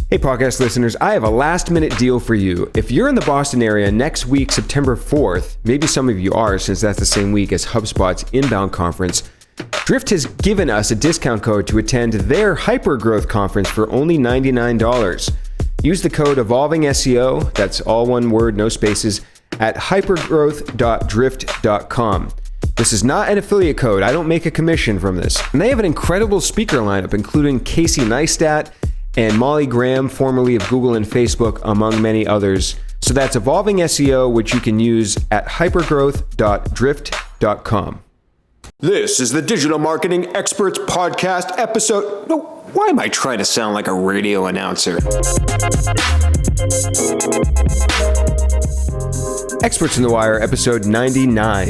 Hey podcast listeners, I have a last minute deal for you. If you're in the Boston area next week, September 4th, maybe some of you are since that's the same week as HubSpot's inbound conference, Drift has given us a discount code to attend their HyperGrowth conference for only $99. Use the code Evolving SEO, that's all one word, no spaces, at hypergrowth.drift.com. This is not an affiliate code. I don't make a commission from this. And they have an incredible speaker lineup, including Casey Neistat and Molly Graham, formerly of Google and Facebook, among many others. So that's Evolving SEO, which you can use at hypergrowth.drift.com. This is the Digital Marketing Experts Podcast episode. No, why am I trying to sound like a radio announcer? Experts in the Wire, episode 99.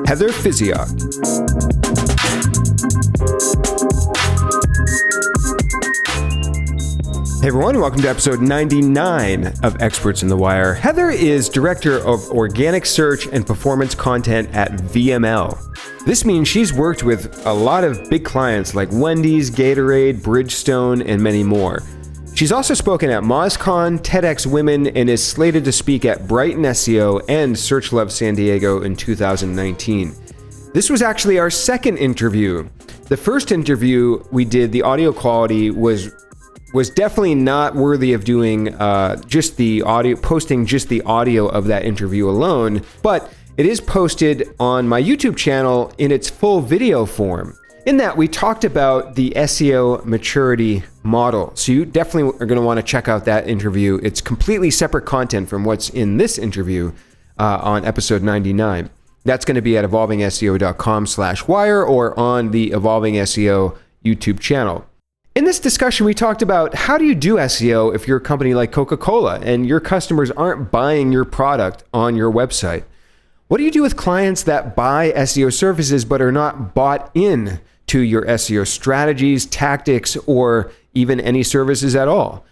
Heather Physioc. Hey everyone, welcome to episode 99 of Experts in the Wire. Heather is Director of Organic Search and Performance Content at VML. This means she's worked with a lot of big clients like Wendy's, Gatorade, Bridgestone, and many more. She's also spoken at MozCon, TEDx Women, and is slated to speak at Brighton SEO and Search Love San Diego in 2019. This was actually our second interview. The first interview we did, the audio quality was definitely not worthy of doing just the audio, posting just the audio of that interview alone, but it is posted on my YouTube channel in its full video form. In that, we talked about the SEO maturity model. So you definitely are going to want to check out that interview. It's completely separate content from what's in this interview on episode 99. That's going to be at evolvingseo.com/wire or on the Evolving SEO YouTube channel. In this discussion, we talked about how do you do SEO if you're a company like Coca-Cola and your customers aren't buying your product on your website? What do you do with clients that buy SEO services but are not bought in to your SEO strategies, tactics, or even any services at all?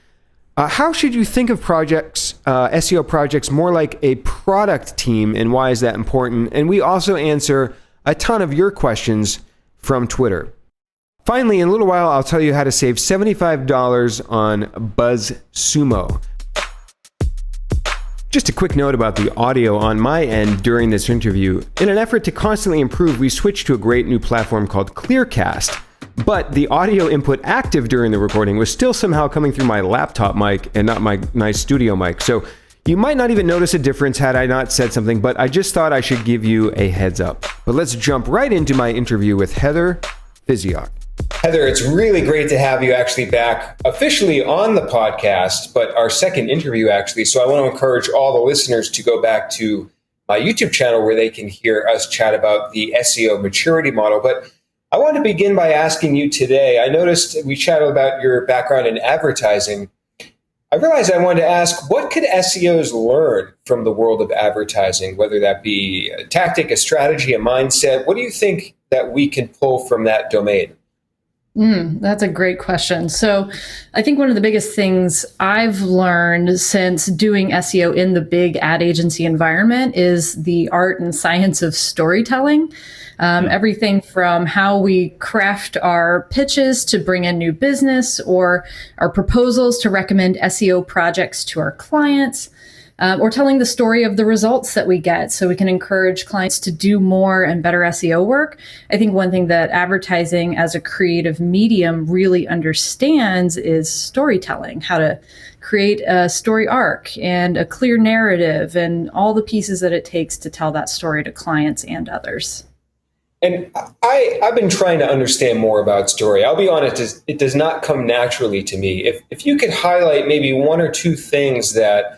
How should you think of projects, SEO projects, more like a product team, and why is that important? And we also answer a ton of your questions from Twitter. Finally, in a little while, I'll tell you how to save $75 on BuzzSumo. Just a quick note about the audio on my end during this interview. In an effort to constantly improve, we switched to a great new platform called Clearcast, but the audio input active during the recording was still somehow coming through my laptop mic and not my nice studio mic. So you might not even notice a difference had I not said something, but I just thought I should give you a heads up. But let's jump right into my interview with Heather Physioc. Heather, it's really great to have you actually back officially on the podcast, but our second interview actually. So I want to encourage all the listeners to go back to my YouTube channel where they can hear us chat about the SEO maturity model. But I want to begin by asking you today, I noticed we chatted about your background in advertising. I realized I wanted to ask, what could SEOs learn from the world of advertising, whether that be a tactic, a strategy, a mindset? What do you think that we can pull from that domain? That's a great question. So I think one of the biggest things I've learned since doing SEO in the big ad agency environment is the art and science of storytelling. Everything from how we craft our pitches to bring in new business or our proposals to recommend SEO projects to our clients. Or telling the story of the results that we get so we can encourage clients to do more and better SEO work. I think one thing that advertising as a creative medium really understands is storytelling, how to create a story arc and a clear narrative and all the pieces that it takes to tell that story to clients and others. And I've been trying to understand more about story. I'll be honest, it does not come naturally to me. If you could highlight maybe one or two things that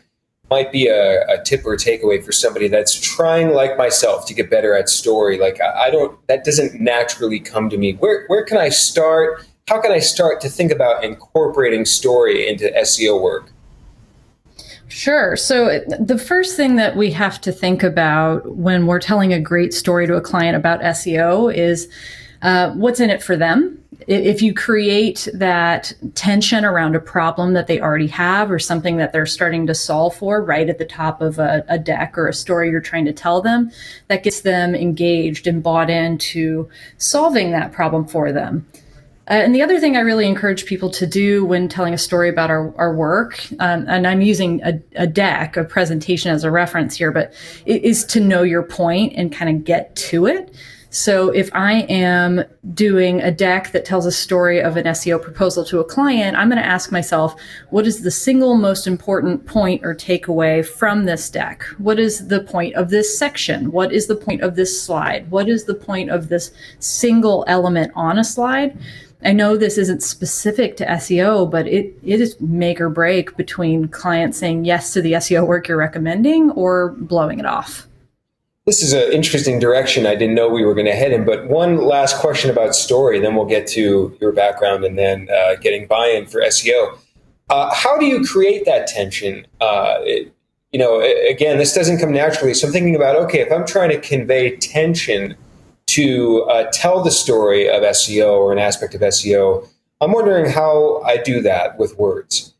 might be a tip or a takeaway for somebody that's trying, like myself, to get better at story. Like that doesn't naturally come to me. Where can I start? How can I start to think about incorporating story into SEO work? Sure. So the first thing that we have to think about when we're telling a great story to a client about SEO is what's in it for them. If you create that tension around a problem that they already have or something that they're starting to solve for right at the top of a deck or a story you're trying to tell them, that gets them engaged and bought into solving that problem for them. And the other thing I really encourage people to do when telling a story about our work, and I'm using a deck, a presentation as a reference here, but it is to know your point and kind of get to it. So if I am doing a deck that tells a story of an SEO proposal to a client, I'm going to ask myself, what is the single most important point or takeaway from this deck? What is the point of this section? What is the point of this slide? What is the point of this single element on a slide? I know this isn't specific to SEO, but it is make or break between clients saying yes to the SEO work you're recommending or blowing it off. This is an interesting direction I didn't know we were going to head in, but one last question about story, then we'll get to your background and then getting buy-in for SEO. How do you create that tension? Again, this doesn't come naturally. So I'm thinking about, okay, if I'm trying to convey tension to tell the story of SEO or an aspect of SEO, I'm wondering how I do that with words.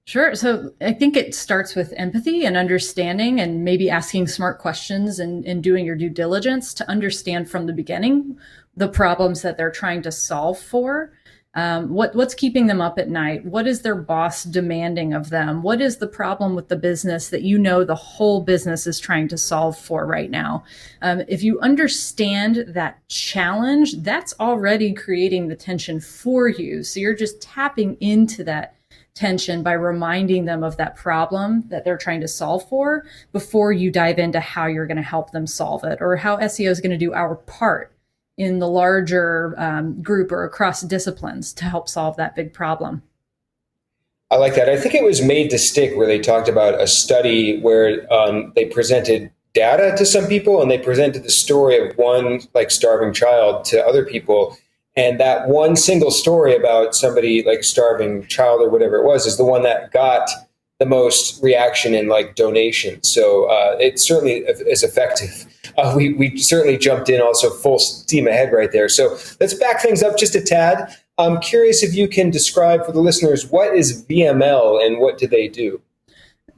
Sure. So I think it starts with empathy and understanding and maybe asking smart questions and doing your due diligence to understand from the beginning the problems that they're trying to solve for. What's keeping them up at night? What is their boss demanding of them? What is the problem with the business that you know the whole business is trying to solve for right now? If you understand that challenge, that's already creating the tension for you. So you're just tapping into that tension by reminding them of that problem that they're trying to solve for before you dive into how you're going to help them solve it or how SEO is going to do our part in the larger group or across disciplines to help solve that big problem. I like that. I think it was Made to Stick where they talked about a study where they presented data to some people and they presented the story of one like starving child to other people. And that one single story about somebody like starving child or whatever it was is the one that got the most reaction in like donations. So it certainly is effective. We certainly jumped in also full steam ahead right there. So let's back things up just a tad. I'm curious if you can describe for the listeners, what is VML and what do they do?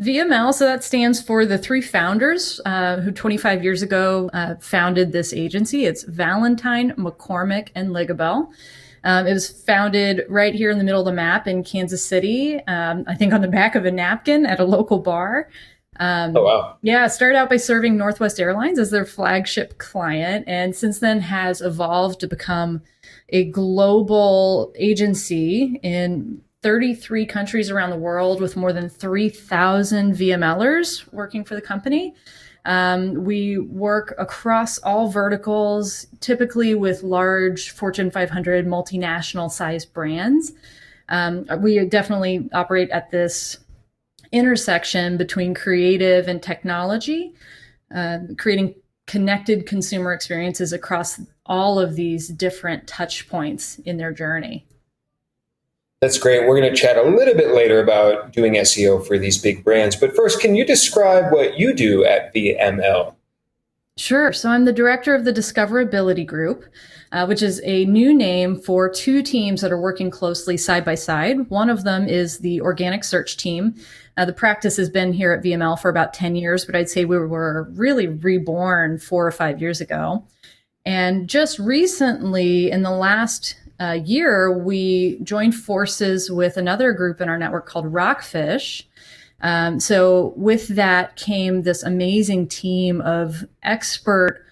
VML, so that stands for the three founders who 25 years ago founded this agency. It's Valentine, McCormick, and Ligabel. It was founded right here in the middle of the map in Kansas City, I think on the back of a napkin at a local bar. Oh, wow. Yeah, started out by serving Northwest Airlines as their flagship client, and since then has evolved to become a global agency in 33 countries around the world with more than 3,000 VMLers working for the company. We work across all verticals, typically with large Fortune 500 multinational sized brands. We definitely operate at this intersection between creative and technology, creating connected consumer experiences across all of these different touch points in their journey. That's great. We're going to chat a little bit later about doing SEO for these big brands. But first, can you describe what you do at VML? Sure. So I'm the director of the Discoverability Group, which is a new name for two teams that are working closely side by side. One of them is the organic search team. The practice has been here at VML for about 10 years, but I'd say we were really reborn 4 or 5 years ago. And just recently, in the last year, we joined forces with another group in our network called Rockfish. So with that came this amazing team of expert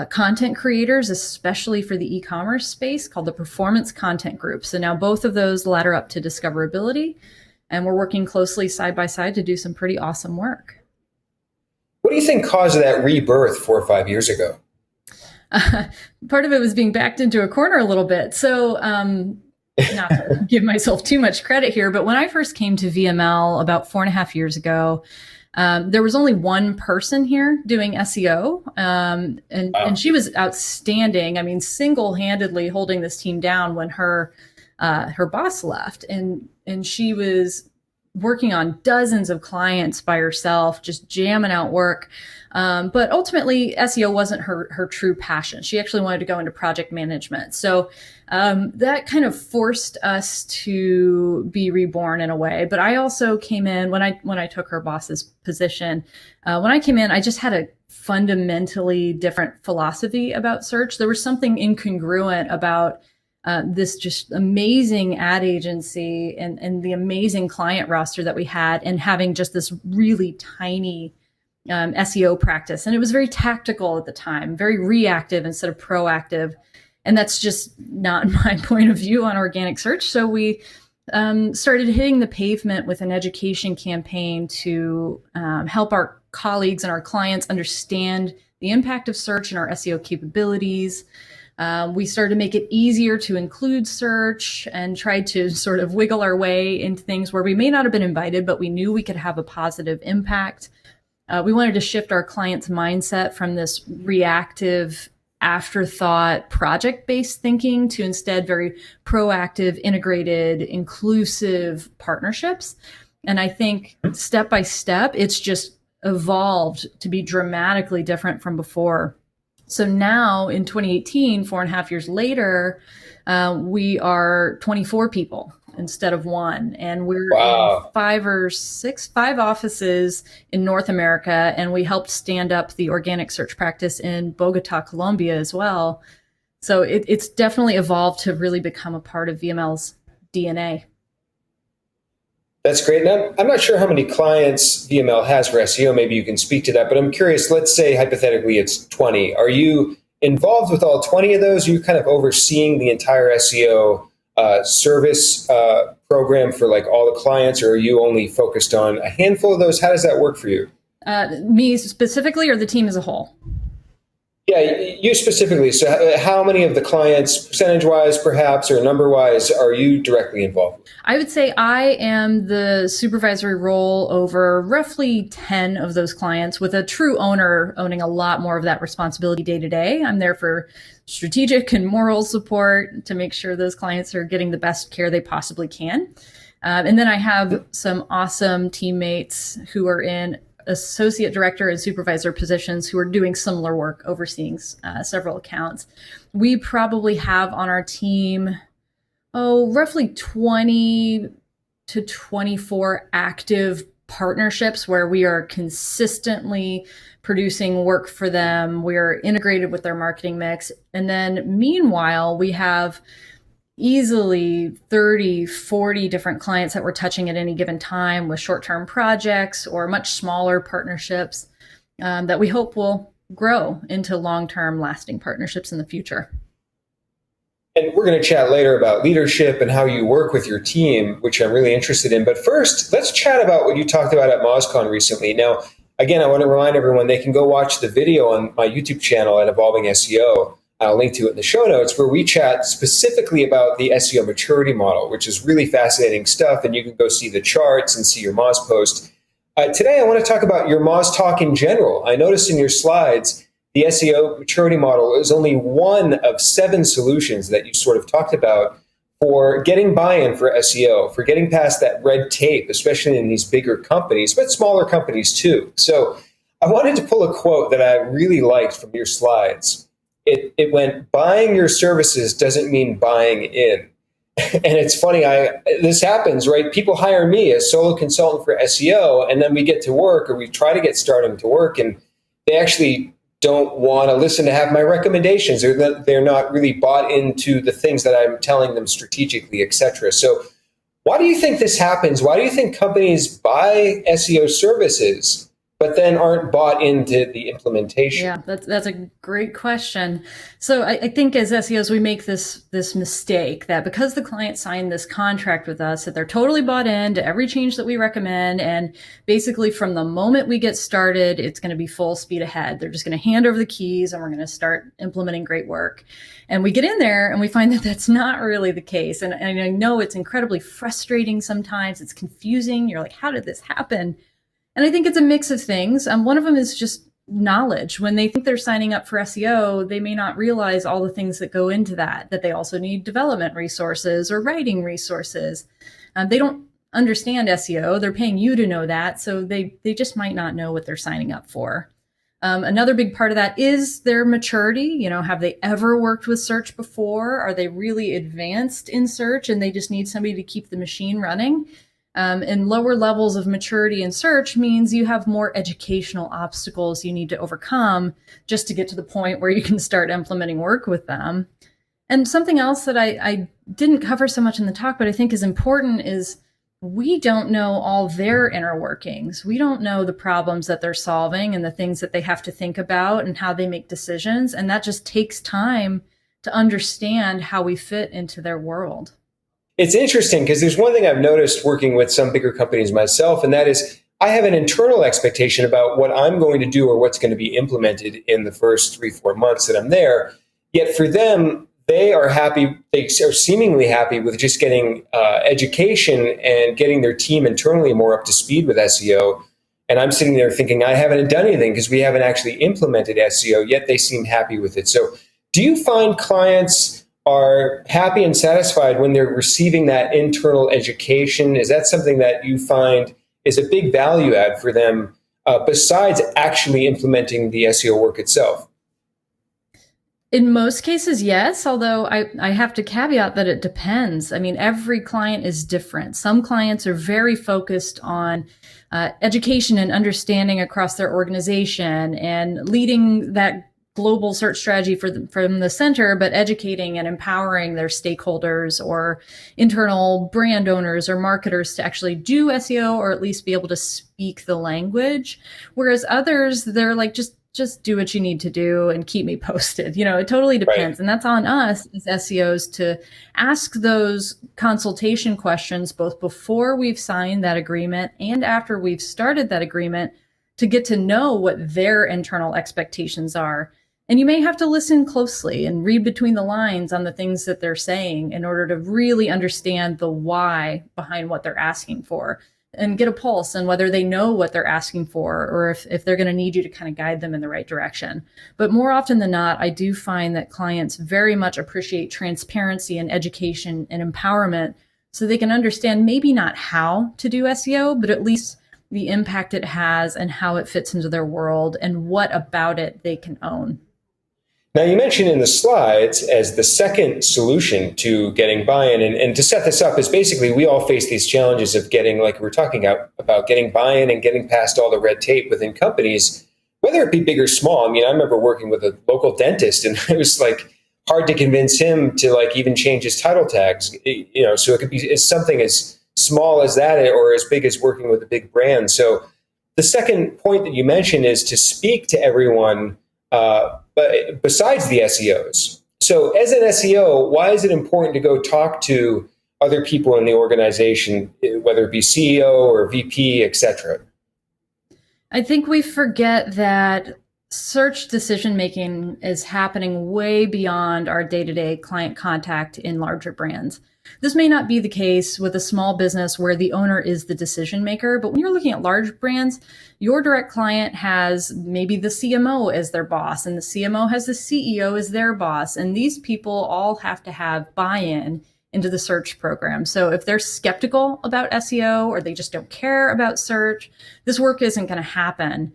content creators, especially for the e-commerce space, called the Performance Content Group. So now both of those ladder up to discoverability, and we're working closely side by side to do some pretty awesome work. What do you think caused that rebirth 4 or 5 years ago? Part of it was being backed into a corner a little bit. So not to give myself too much credit here, but when I first came to VML about 4.5 years ago, there was only one person here doing SEO. And she was outstanding. I mean, single-handedly holding this team down when her boss left. And she was working on dozens of clients by herself, just jamming out work. But ultimately, SEO wasn't her true passion. She actually wanted to go into project management. So that kind of forced us to be reborn in a way. But I also came in when I took her boss's position. When I came in, I just had a fundamentally different philosophy about search. There was something incongruent about this just amazing ad agency and the amazing client roster that we had, and having just this really tiny SEO practice. And it was very tactical at the time, very reactive instead of proactive. And that's just not my point of view on organic search. So we started hitting the pavement with an education campaign to help our colleagues and our clients understand the impact of search and our SEO capabilities. We started to make it easier to include search and tried to sort of wiggle our way into things where we may not have been invited, but we knew we could have a positive impact. We wanted to shift our clients' mindset from this reactive, afterthought, project-based thinking to instead very proactive, integrated, inclusive partnerships. And I think step by step, it's just evolved to be dramatically different from before. So now in 2018, 4.5 years later, we are 24 people instead of one. And we're in 5 offices in North America. And we helped stand up the organic search practice in Bogota, Colombia as well. So it's definitely evolved to really become a part of VML's DNA. That's great. Now, I'm not sure how many clients VML has for SEO. Maybe you can speak to that, but I'm curious, let's say hypothetically it's 20. Are you involved with all 20 of those? Are you kind of overseeing the entire SEO service program for like all the clients, or are you only focused on a handful of those? How does that work for you? Me specifically, or the team as a whole? Yeah, you specifically. So how many of the clients, percentage-wise perhaps, or number-wise, are you directly involved with? I would say I am the supervisory role over roughly 10 of those clients, with a true owner owning a lot more of that responsibility day to day. I'm there for strategic and moral support to make sure those clients are getting the best care they possibly can. And then I have some awesome teammates who are in associate director and supervisor positions who are doing similar work, overseeing several accounts. We probably have on our team, roughly 20 to 24 active partnerships where we are consistently producing work for them. We're integrated with their marketing mix. And then meanwhile, we have easily 30, 40 different clients that we're touching at any given time with short-term projects or much smaller partnerships that we hope will grow into long-term lasting partnerships in the future. And we're going to chat later about leadership and how you work with your team, which I'm really interested in. But first, let's chat about what you talked about at MozCon recently. Now, again, I want to remind everyone they can go watch the video on my YouTube channel at Evolving SEO. I'll link to it in the show notes, where we chat specifically about the SEO maturity model, which is really fascinating stuff. And you can go see the charts and see your Moz post. Today, I want to talk about your Moz Talk in general. I noticed in your slides, the SEO maturity model is only one of 7 solutions that you sort of talked about for getting buy-in for SEO, for getting past that red tape, especially in these bigger companies, but smaller companies too. So I wanted to pull a quote that I really liked from your slides. It went, buying your services doesn't mean buying in. And it's funny, this happens, right? People hire me as solo consultant for SEO, and then we get to work, or we try to get started to work, and they actually don't want to listen to have my recommendations, or they're not really bought into the things that I'm telling them strategically, et cetera. So why do you think this happens? Why do you think companies buy SEO services but then aren't bought into the implementation? Yeah, that's a great question. So I think as SEOs, we make this mistake that because the client signed this contract with us, that they're totally bought into every change that we recommend. And basically from the moment we get started, it's going to be full speed ahead. They're just going to hand over the keys and we're going to start implementing great work. And we get in there and we find that that's not really the case. And I know it's incredibly frustrating sometimes. It's confusing. You're like, how did this happen? And I think it's a mix of things. One of them is just knowledge. When they think they're signing up for SEO, they may not realize all the things that go into that they also need development resources or writing resources. They don't understand SEO. They're paying you to know that. So they just might not know what they're signing up for. Another big part of that is their maturity. You know, have they ever worked with search before? Are they really advanced in search and they just need somebody to keep the machine running? And lower levels of maturity in search means you have more educational obstacles you need to overcome just to get to the point where you can start implementing work with them. And something else that I didn't cover so much in the talk, but I think is important is we don't know all their inner workings. We don't know the problems that they're solving and the things that they have to think about and how they make decisions. And that just takes time to understand how we fit into their world. It's interesting because there's one thing I've noticed working with some bigger companies myself, and that is I have an internal expectation about what I'm going to do or what's going to be implemented in the first 3-4 months that I'm there. Yet for them, they are happy, they are seemingly happy with just getting education and getting their team internally more up to speed with SEO. And I'm sitting there thinking, I haven't done anything because we haven't actually implemented SEO, yet they seem happy with it. So do you find clients are happy and satisfied when they're receiving that internal education? Is that something that you find is a big value add for them besides actually implementing the SEO work itself? In most cases, yes, although I have to caveat that it depends. I mean, every client is different. Some clients are very focused on education and understanding across their organization and leading that global search strategy from the center, but educating and empowering their stakeholders or internal brand owners or marketers to actually do SEO or at least be able to speak the language. Whereas others, they're like, just do what you need to do and keep me posted. It totally depends. Right. And that's on us as SEOs to ask those consultation questions, both before we've signed that agreement and after we've started that agreement, to get to know what their internal expectations are. And you may have to listen closely and read between the lines on the things that they're saying in order to really understand the why behind what they're asking for and get a pulse on whether they know what they're asking for or if they're going to need you to kind of guide them in the right direction. But more often than not, I do find that clients very much appreciate transparency and education and empowerment so they can understand maybe not how to do SEO, but at least the impact it has and how it fits into their world and what about it they can own. Now, you mentioned in the slides as the second solution to getting buy-in, and to set this up is basically we all face these challenges of getting, like we're talking about getting buy-in and getting past all the red tape within companies, whether it be big or small. I mean, I remember working with a local dentist, and it was like hard to convince him to like even change his title tags. So it could be something as small as that or as big as working with a big brand. So the second point that you mentioned is to speak to everyone. But besides the SEOs. So as an SEO, why is it important to go talk to other people in the organization, whether it be CEO or VP, et cetera? I think we forget that search decision-making is happening way beyond our day-to-day client contact in larger brands. This may not be the case with a small business where the owner is the decision maker, but when you're looking at large brands, your direct client has maybe the CMO as their boss, and the CMO has the CEO as their boss. And these people all have to have buy-in into the search program. So if they're skeptical about SEO or they just don't care about search, this work isn't going to happen.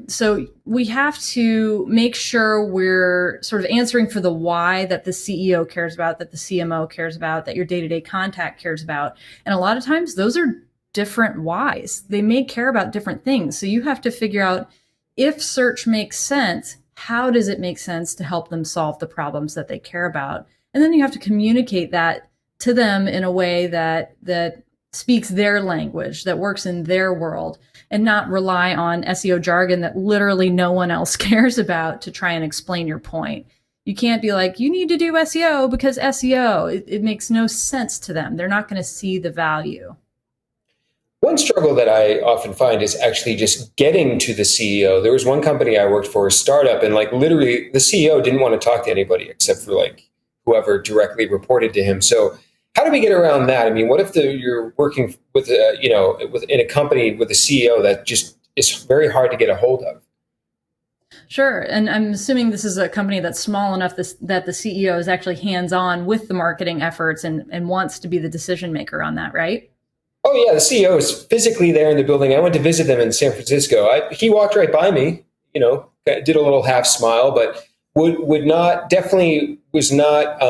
So we have to make sure we're sort of answering for the why that the CEO cares about, that the CMO cares about, that your day-to-day contact cares about. And a lot of times those are different whys. They may care about different things. So you have to figure out if search makes sense, how does it make sense to help them solve the problems that they care about? And then you have to communicate that to them in a way that speaks their language, that works in their world, and not rely on SEO jargon that literally no one else cares about to try and explain your point. You can't be like, you need to do SEO because SEO, it makes no sense to them. They're not going to see the value. One struggle that I often find is actually just getting to the CEO. There was one company I worked for, a startup, and like literally the CEO didn't want to talk to anybody except for like whoever directly reported to him. So how do we get around that? I mean, what if you're working with, in a company with a CEO that just is very hard to get a hold of? Sure. And I'm assuming this is a company that's small enough that the CEO is actually hands-on with the marketing efforts and wants to be the decision maker on that, right? Oh, yeah. The CEO is physically there in the building. I went to visit them in San Francisco. He walked right by me, did a little half smile, but definitely was not,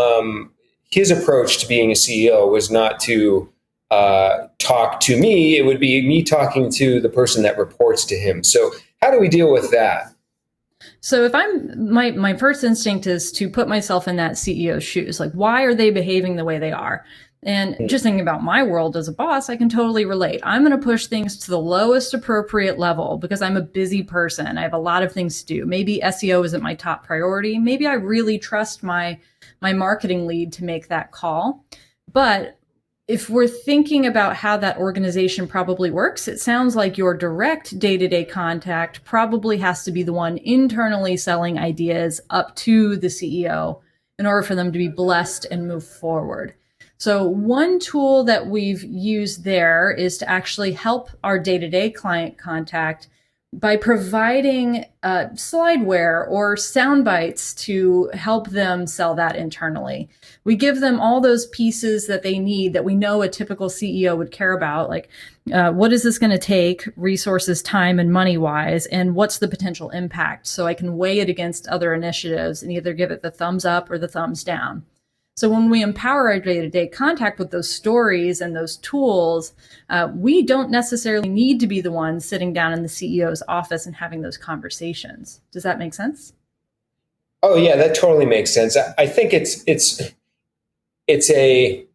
his approach to being a CEO was not to talk to me. It would be me talking to the person that reports to him. So how do we deal with that? So if I'm my first instinct is to put myself in that CEO's shoes. Like, why are they behaving the way they are? And just thinking about my world as a boss, I can totally relate. I'm going to push things to the lowest appropriate level because I'm a busy person. I have a lot of things to do. Maybe SEO isn't my top priority. Maybe I really trust my marketing lead to make that call. But if we're thinking about how that organization probably works, it sounds like your direct day-to-day contact probably has to be the one internally selling ideas up to the CEO in order for them to be blessed and move forward. So one tool that we've used there is to actually help our day-to-day client contact by providing slideware or sound bites to help them sell that internally. We give them all those pieces that they need that we know a typical CEO would care about, like what is this going to take, resources, time, and money-wise, and what's the potential impact, so I can weigh it against other initiatives and either give it the thumbs up or the thumbs down. So when we empower our day-to-day contact with those stories and those tools, we don't necessarily need to be the ones sitting down in the CEO's office and having those conversations. Does that make sense? Oh yeah, that totally makes sense. I think it's a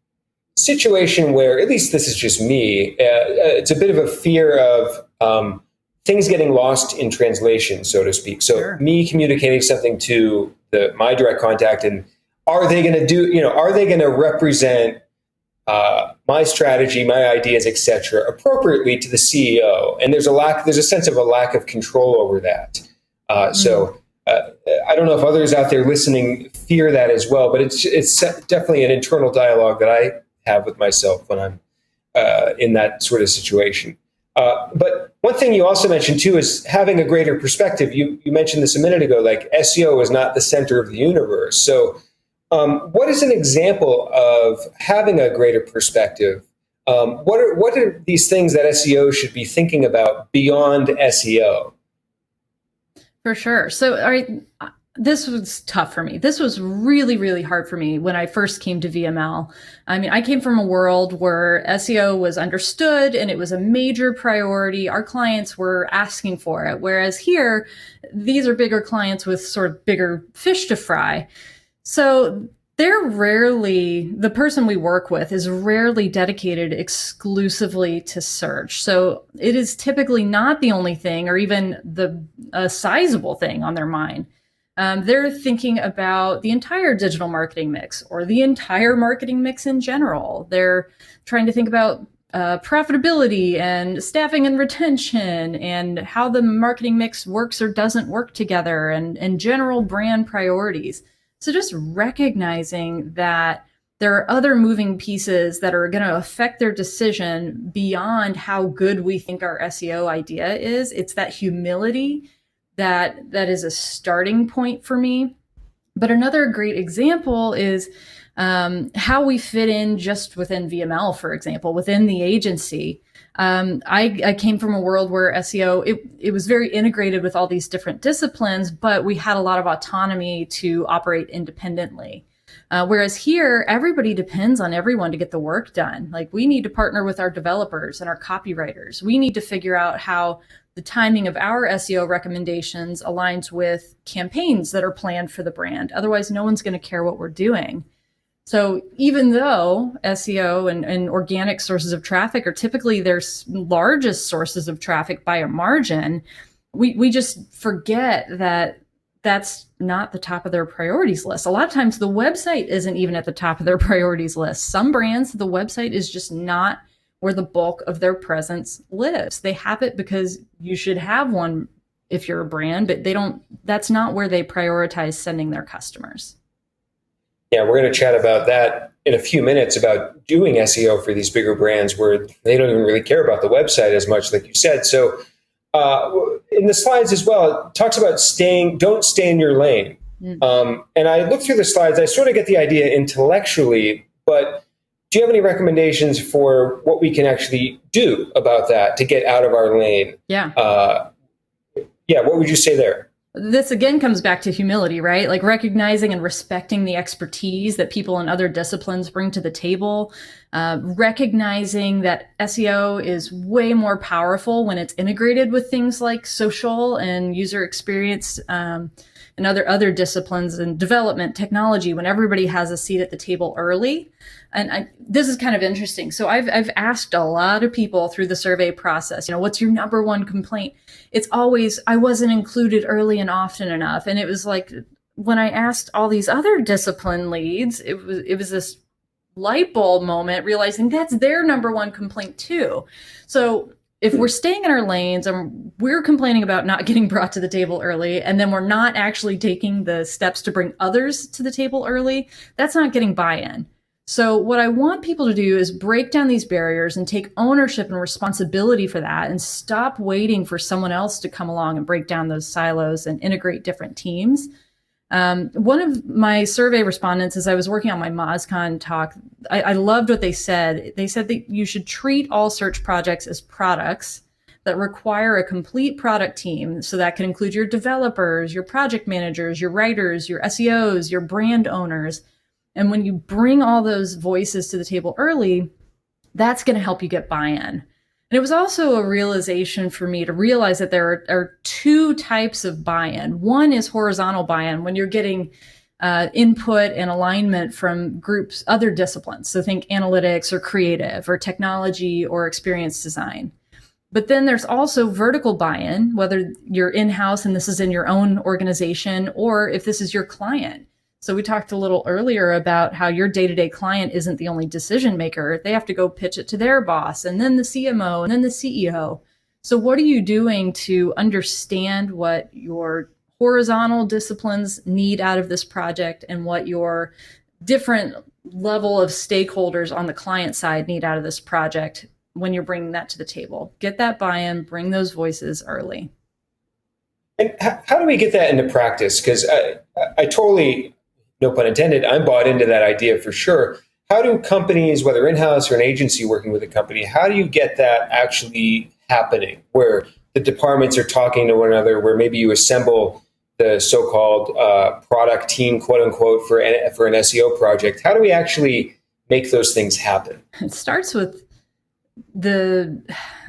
situation where, at least this is just me, it's a bit of a fear of things getting lost in translation, so to speak. So sure. Me communicating something to my direct contact, and are they going to are they going to represent my strategy, my ideas, etc., appropriately to the CEO? And there's a sense of a lack of control over that. So I don't know if others out there listening fear that as well, but it's definitely an internal dialogue that I have with myself when I'm in that sort of situation. But one thing you also mentioned too is having a greater perspective. You mentioned this a minute ago, like SEO is not the center of the universe. So what is an example of having a greater perspective? What are these things that SEO should be thinking about beyond SEO? For sure. So, all right, this was tough for me. This was really, really hard for me when I first came to VML. I mean, I came from a world where SEO was understood and it was a major priority. Our clients were asking for it. Whereas here, these are bigger clients with sort of bigger fish to fry. So the person we work with is rarely dedicated exclusively to search. So it is typically not the only thing or even a sizable thing on their mind. They're thinking about the entire digital marketing mix or the entire marketing mix in general. They're trying to think about profitability and staffing and retention and how the marketing mix works or doesn't work together and general brand priorities. So just recognizing that there are other moving pieces that are going to affect their decision beyond how good we think our SEO idea is. It's that humility that is a starting point for me. But another great example is how we fit in just within VML, for example, within the agency. I came from a world where SEO, it was very integrated with all these different disciplines, but we had a lot of autonomy to operate independently. Whereas here, everybody depends on everyone to get the work done. Like, we need to partner with our developers and our copywriters. We need to figure out how the timing of our SEO recommendations aligns with campaigns that are planned for the brand. Otherwise, no one's going to care what we're doing. So even though SEO and organic sources of traffic are typically their largest sources of traffic by a margin, we just forget that that's not the top of their priorities list. A lot of times the website isn't even at the top of their priorities list. Some brands, the website is just not where the bulk of their presence lives. They have it because you should have one if you're a brand, but that's not where they prioritize sending their customers. Yeah, we're going to chat about that in a few minutes, about doing SEO for these bigger brands where they don't even really care about the website as much, like you said. So in the slides as well, it talks about don't stay in your lane. Mm-hmm. And I look through the slides, I sort of get the idea intellectually, but do you have any recommendations for what we can actually do about that to get out of our lane? Yeah. What would you say there? This again comes back to humility, right? Like recognizing and respecting the expertise that people in other disciplines bring to the table, recognizing that SEO is way more powerful when it's integrated with things like social and user experience, and other disciplines and development, technology, when everybody has a seat at the table early. And this is kind of interesting. So I've asked a lot of people through the survey process, what's your number one complaint? It's always, I wasn't included early and often enough. And it was like, when I asked all these other discipline leads, it was this light bulb moment, realizing that's their number one complaint too. So if we're staying in our lanes and we're complaining about not getting brought to the table early, and then we're not actually taking the steps to bring others to the table early, that's not getting buy-in. So what I want people to do is break down these barriers and take ownership and responsibility for that, and stop waiting for someone else to come along and break down those silos and integrate different teams. One of my survey respondents, as I was working on my MozCon talk, I loved what they said. They said that you should treat all search projects as products that require a complete product team. So that can include your developers, your project managers, your writers, your SEOs, your brand owners. And when you bring all those voices to the table early, that's going to help you get buy-in. And it was also a realization for me to realize that there are two types of buy-in. One is horizontal buy-in, when you're getting input and alignment from groups, other disciplines. So think analytics or creative or technology or experience design. But then there's also vertical buy-in, whether you're in-house and this is in your own organization, or if this is your client. So we talked a little earlier about how your day-to-day client isn't the only decision maker. They have to go pitch it to their boss, and then the CMO, and then the CEO. So what are you doing to understand what your horizontal disciplines need out of this project, and what your different level of stakeholders on the client side need out of this project when you're bringing that to the table? Get that buy-in, bring those voices early. And how do we get that into practice? Because I totally, no pun intended, I'm bought into that idea for sure. How do companies, whether in-house or an agency working with a company, how do you get that actually happening, where the departments are talking to one another, where maybe you assemble the so-called product team, quote unquote, for an SEO project? How do we actually make those things happen? It starts with the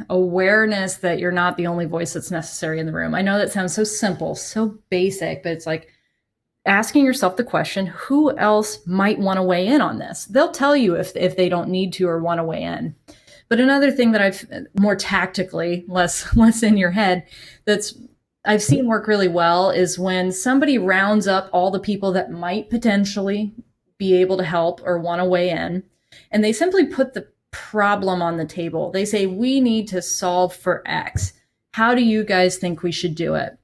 awareness that you're not the only voice that's necessary in the room. I know that sounds so simple, so basic, but it's like asking yourself the question, who else might want to weigh in on this? They'll tell you if they don't need to or want to weigh in. But another thing that I've more tactically, less in your head, I've seen work really well is when somebody rounds up all the people that might potentially be able to help or want to weigh in, and they simply put the problem on the table. They say, we need to solve for X. How do you guys think we should do it?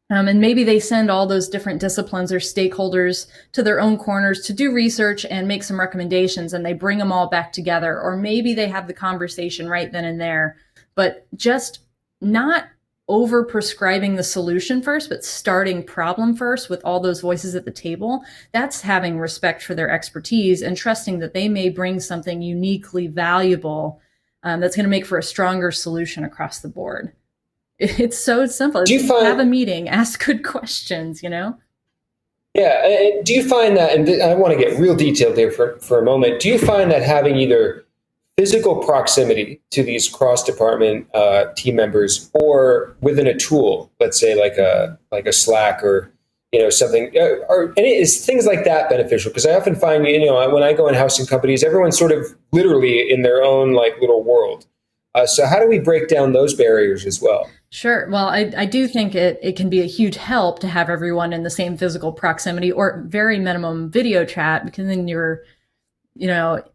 And maybe they send all those different disciplines or stakeholders to their own corners to do research and make some recommendations, and they bring them all back together. Or maybe they have the conversation right then and there, but just not over prescribing the solution first, but starting problem first with all those voices at the table. That's having respect for their expertise and trusting that they may bring something uniquely valuable that's going to make for a stronger solution across the board. It's so simple. Have a meeting, ask good questions, Yeah. Do you find that, and I want to get real detailed there for a moment, do you find that having either physical proximity to these cross-department team members, or within a tool, let's say like a Slack or something, is things like that beneficial? Because I often find when I go in-house in companies, everyone's sort of literally in their own little world. So how do we break down those barriers as well? Sure. Well, I do think it can be a huge help to have everyone in the same physical proximity, or very minimum video chat, because then you're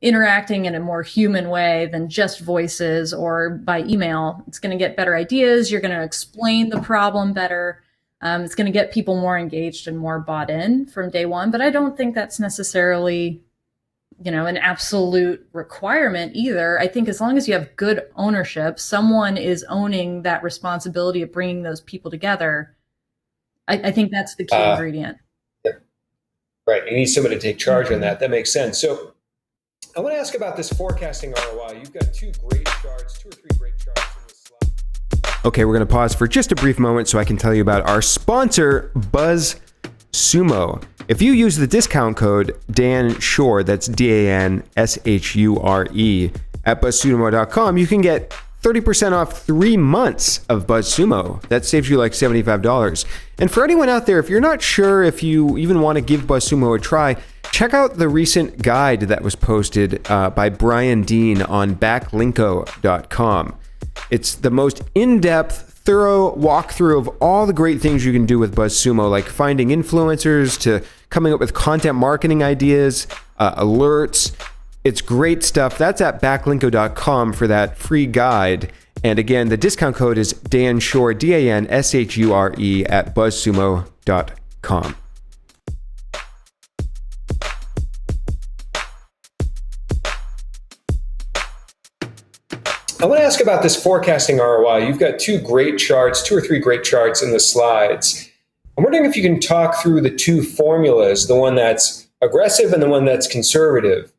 interacting in a more human way than just voices or by email. It's going to get better ideas. You're going to explain the problem better. It's going to get people more engaged and more bought in from day one. But I don't think that's necessarily an absolute requirement either. I think as long as you have good ownership, someone is owning that responsibility of bringing those people together. I think that's the key ingredient. Yeah. Right. You need someone to take charge on that. That makes sense. So I want to ask about this forecasting ROI. You've got two or three great charts in this slide. Okay, we're going to pause for just a brief moment so I can tell you about our sponsor, BuzzSumo. If you use the discount code Dan Shore, that's DANSHURE, at buzzsumo.com, you can get 30% off 3 months of BuzzSumo. That saves you like $75. And for anyone out there, if you're not sure if you even want to give BuzzSumo a try, check out the recent guide that was posted by Brian Dean on backlinko.com. It's the most in-depth, thorough walkthrough of all the great things you can do with BuzzSumo, like finding influencers to coming up with content marketing ideas, alerts. It's great stuff. That's at backlinko.com for that free guide. And again, the discount code is DANSHURE, DANSHURE, at buzzsumo.com. I want to ask about this forecasting ROI. You've got two or three great charts in the slides. I'm wondering if you can talk through the two formulas, the one that's aggressive and the one that's conservative.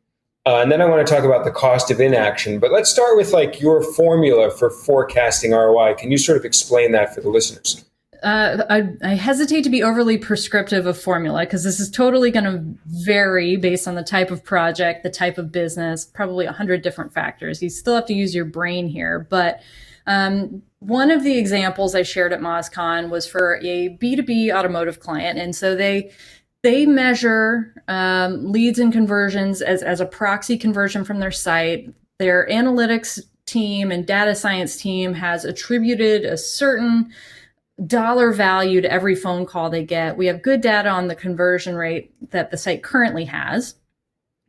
And then I want to talk about the cost of inaction. But let's start with like your formula for forecasting ROI. Can you sort of explain that for the listeners? I hesitate to be overly prescriptive of formula because this is totally going to vary based on the type of project, the type of business, probably 100 different factors. You still have to use your brain here. But one of the examples I shared at MozCon was for a B2B automotive client. And so they measure leads and conversions as a proxy conversion from their site. Their analytics team and data science team has attributed a certain dollar value to every phone call they get. We have good data on the conversion rate that the site currently has.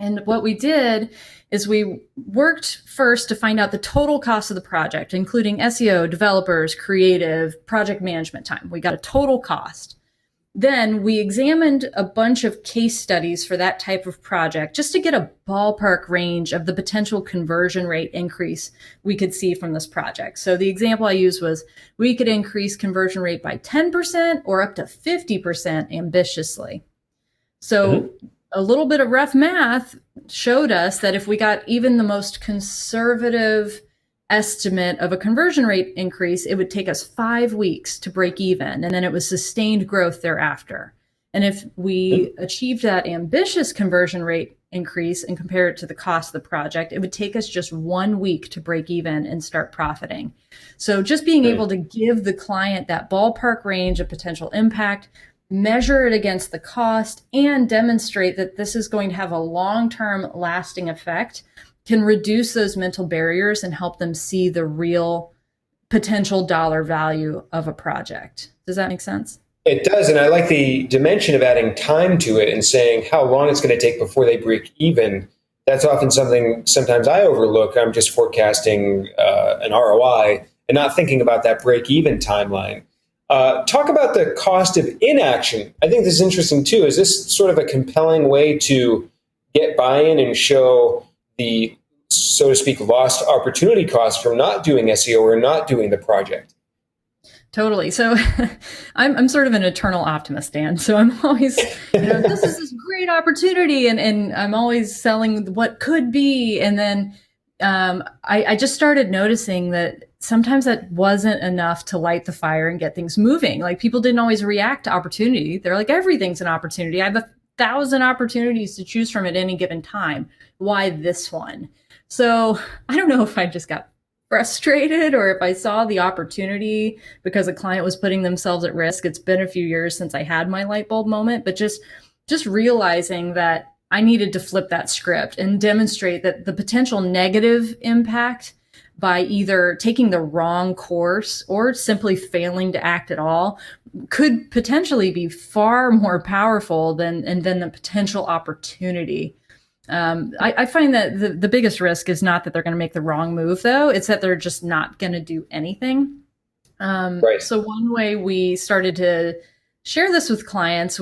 And what we did is we worked first to find out the total cost of the project, including SEO, developers, creative, project management time. We got a total cost. Then we examined a bunch of case studies for that type of project just to get a ballpark range of the potential conversion rate increase we could see from this project. So the example I used was we could increase conversion rate by 10% or up to 50% ambitiously. So a little bit of rough math showed us that if we got even the most conservative estimate of a conversion rate increase, it would take us 5 weeks to break even. And then it was sustained growth thereafter. And if we achieved that ambitious conversion rate increase and compare it to the cost of the project, it would take us just 1 week to break even and start profiting. So just being able to give the client that ballpark range of potential impact, measure it against the cost, and demonstrate that this is going to have a long-term lasting effect can reduce those mental barriers and help them see the real potential dollar value of a project. Does that make sense? It does. And I like the dimension of adding time to it and saying how long it's going to take before they break even. That's often something sometimes I overlook. I'm just forecasting an ROI and not thinking about that break even timeline. Talk about the cost of inaction. I think this is interesting too. Is this sort of a compelling way to get buy-in and show the, so to speak, lost opportunity cost from not doing SEO or not doing the project? Totally. So I'm sort of an eternal optimist, Dan. So I'm always, this is this great opportunity and I'm always selling what could be. And then I just started noticing that sometimes that wasn't enough to light the fire and get things moving. Like people didn't always react to opportunity. They're like, everything's an opportunity. I have 1,000 opportunities to choose from at any given time. Why this one? So I don't know if I just got frustrated or if I saw the opportunity because a client was putting themselves at risk. It's been a few years since I had my light bulb moment, but just realizing that I needed to flip that script and demonstrate that the potential negative impact by either taking the wrong course or simply failing to act at all could potentially be far more powerful than the potential opportunity. I find that the biggest risk is not that they're going to make the wrong move, though. It's that they're just not going to do anything. Right. So one way we started to share this with clients,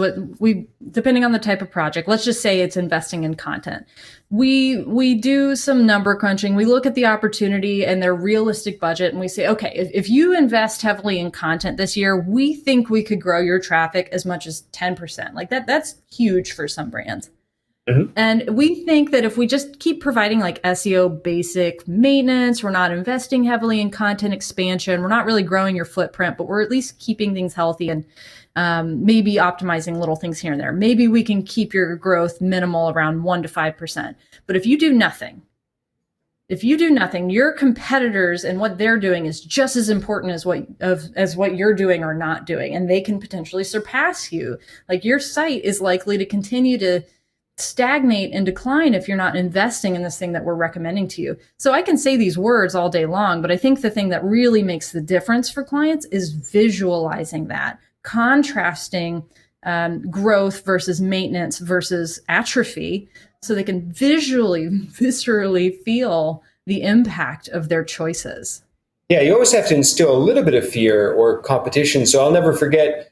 depending on the type of project, let's just say it's investing in content. We do some number crunching. We look at the opportunity and their realistic budget, and we say, okay, if you invest heavily in content this year, we think we could grow your traffic as much as 10%. Like that's huge for some brands. And we think that if we just keep providing like SEO basic maintenance, we're not investing heavily in content expansion, we're not really growing your footprint, but we're at least keeping things healthy and maybe optimizing little things here and there. Maybe we can keep your growth minimal around 1% to 5%. But if you do nothing, your competitors and what they're doing is just as important as what you're doing or not doing, and they can potentially surpass you. Like your site is likely to continue to stagnate and decline if you're not investing in this thing that we're recommending to you. So I can say these words all day long, but I think the thing that really makes the difference for clients is visualizing that, contrasting growth versus maintenance versus atrophy, so they can viscerally feel the impact of their choices. Yeah, you always have to instill a little bit of fear or competition. So I'll never forget